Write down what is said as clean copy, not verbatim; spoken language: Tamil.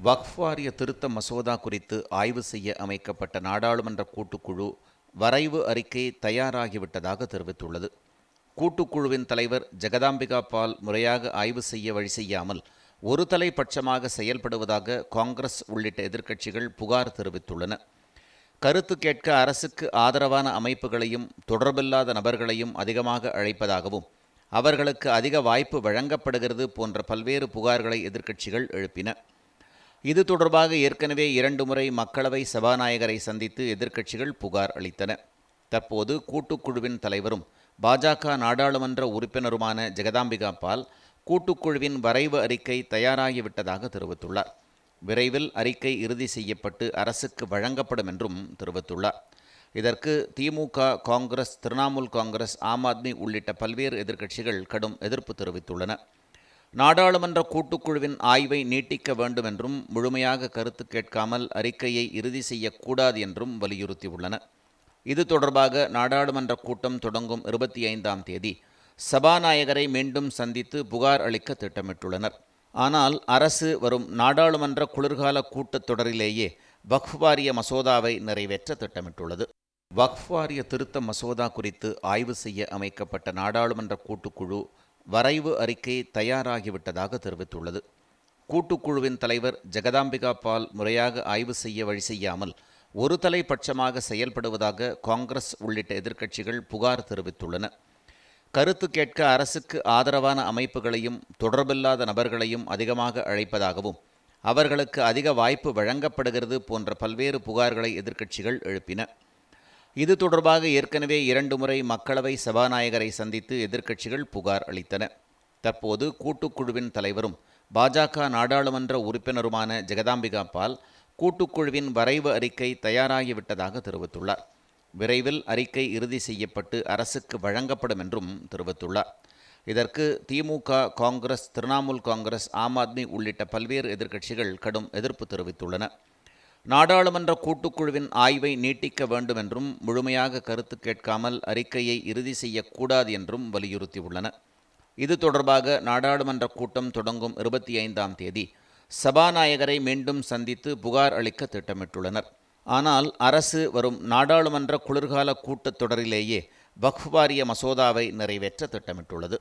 வக்ஃப் வாரிய திருத்த மசோதா குறித்து ஆய்வு செய்ய அமைக்கப்பட்ட நாடாளுமன்ற கூட்டுக்குழு வரைவு அறிக்கை தயாராகிவிட்டதாக தெரிவித்துள்ளது. கூட்டுக்குழுவின் தலைவர் ஜெகதாம்பிகா பால் முறையாக ஆய்வு செய்ய வழி செய்யாமல் ஒரு தலைப்பட்சமாக செயல்படுவதாக காங்கிரஸ் உள்ளிட்ட எதிர்க்கட்சிகள் புகார் தெரிவித்துள்ளன. கருத்து கேட்க அரசுக்கு ஆதரவான அமைப்புகளையும் தொடர்பில்லாத நபர்களையும் அதிகமாக அழைப்பதாகவும் அவர்களுக்கு அதிக வாய்ப்பு வழங்கப்படுகிறது போன்ற பல்வேறு புகார்களை எதிர்க்கட்சிகள் எழுப்பின. இது தொடர்பாக ஏற்கனவே 2 முறை மக்களவை சபாநாயகரை சந்தித்து எதிர்க்கட்சிகள் புகார் அளித்தன. தற்போது கூட்டுக்குழுவின் தலைவரும் பாஜக நாடாளுமன்ற உறுப்பினருமான ஜெகதாம்பிகா பால் கூட்டுக்குழுவின் வரைவு அறிக்கை தயாராகிவிட்டதாக தெரிவித்துள்ளார். விரைவில் அறிக்கை இறுதி செய்யப்பட்டு அரசுக்கு வழங்கப்படும் என்றும் தெரிவித்துள்ளார். இதற்கு திமுக, காங்கிரஸ், திரிணாமுல் காங்கிரஸ், ஆம் ஆத்மி உள்ளிட்ட பல்வேறு எதிர்க்கட்சிகள் கடும் எதிர்ப்பு தெரிவித்துள்ளன. நாடாளுமன்ற கூட்டுக்குழுவின் ஆய்வை நீட்டிக்க வேண்டும் என்றும் முழுமையாக கருத்து கேட்காமல் அறிக்கையை இறுதி செய்யக்கூடாது என்றும் வலியுறுத்தியுள்ளன. இது தொடர்பாக நாடாளுமன்ற கூட்டம் தொடங்கும் 25ஆம் தேதி சபாநாயகரை மீண்டும் சந்தித்து புகார் அளிக்க திட்டமிட்டுள்ளனர். ஆனால் அரசு வரும் நாடாளுமன்ற குளிர்கால கூட்டத்தொடரிலேயே வக்ஃப் வாரிய மசோதாவை நிறைவேற்ற திட்டமிட்டுள்ளது. வக்ஃப் வாரிய திருத்த மசோதா குறித்து ஆய்வு செய்ய அமைக்கப்பட்ட நாடாளுமன்ற கூட்டுக்குழு வரைவு அறிக்கை தயாராகிவிட்டதாக தெரிவித்துள்ளது. கூட்டுக்குழுவின் தலைவர் ஜெகதாம்பிகா பால் முறையாக ஆய்வு செய்ய வழி செய்யாமல் ஒரு தலைப்பட்சமாக செயல்படுவதாக காங்கிரஸ் உள்ளிட்ட எதிர்க்கட்சிகள் புகார் தெரிவித்துள்ளன. கருத்து கேட்க அரசுக்கு ஆதரவான அமைப்புகளையும் தொடர்பில்லாத நபர்களையும் அதிகமாக அழைப்பதாகவும் அவர்களுக்கு அதிக வாய்ப்பு வழங்கப்படுகிறது போன்ற பல்வேறு புகார்களை எதிர்க்கட்சிகள் எழுப்பின. இது தொடர்பாக ஏற்கனவே 2 முறை மக்களவை சபாநாயகரை சந்தித்து எதிர்க்கட்சிகள் புகார் அளித்தன. தற்போது கூட்டுக்குழுவின் தலைவரும் பாஜக நாடாளுமன்ற உறுப்பினருமான ஜெகதாம்பிகா பால் கூட்டுக்குழுவின் வரைவு அறிக்கை தயாராகிவிட்டதாக தெரிவித்துள்ளார். விரைவில் அறிக்கை இறுதி செய்யப்பட்டு அரசுக்கு வழங்கப்படும் என்றும் தெரிவித்துள்ளார். இதற்கு திமுக, காங்கிரஸ், திரிணாமுல் காங்கிரஸ், ஆம் ஆத்மி உள்ளிட்ட பல்வேறு எதிர்க்கட்சிகள் கடும் எதிர்ப்பு தெரிவித்துள்ளன. நாடாளுமன்ற கூட்டுக்குழுவின் ஆய்வை நீட்டிக்க வேண்டும் என்றும் முழுமையாக கருத்து கேட்காமல் அறிக்கையை இறுதி செய்யக்கூடாது என்றும் வலியுறுத்தியுள்ளன. இது தொடர்பாக நாடாளுமன்ற கூட்டம் தொடங்கும் 25ஆம் தேதி சபாநாயகரை மீண்டும் சந்தித்து புகார் அளிக்க திட்டமிட்டுள்ளனர். ஆனால் அரசு வரும் நாடாளுமன்ற குளிர்கால கூட்டத்தொடரிலேயே வக்ஃப் வாரிய மசோதாவை நிறைவேற்ற திட்டமிட்டுள்ளது.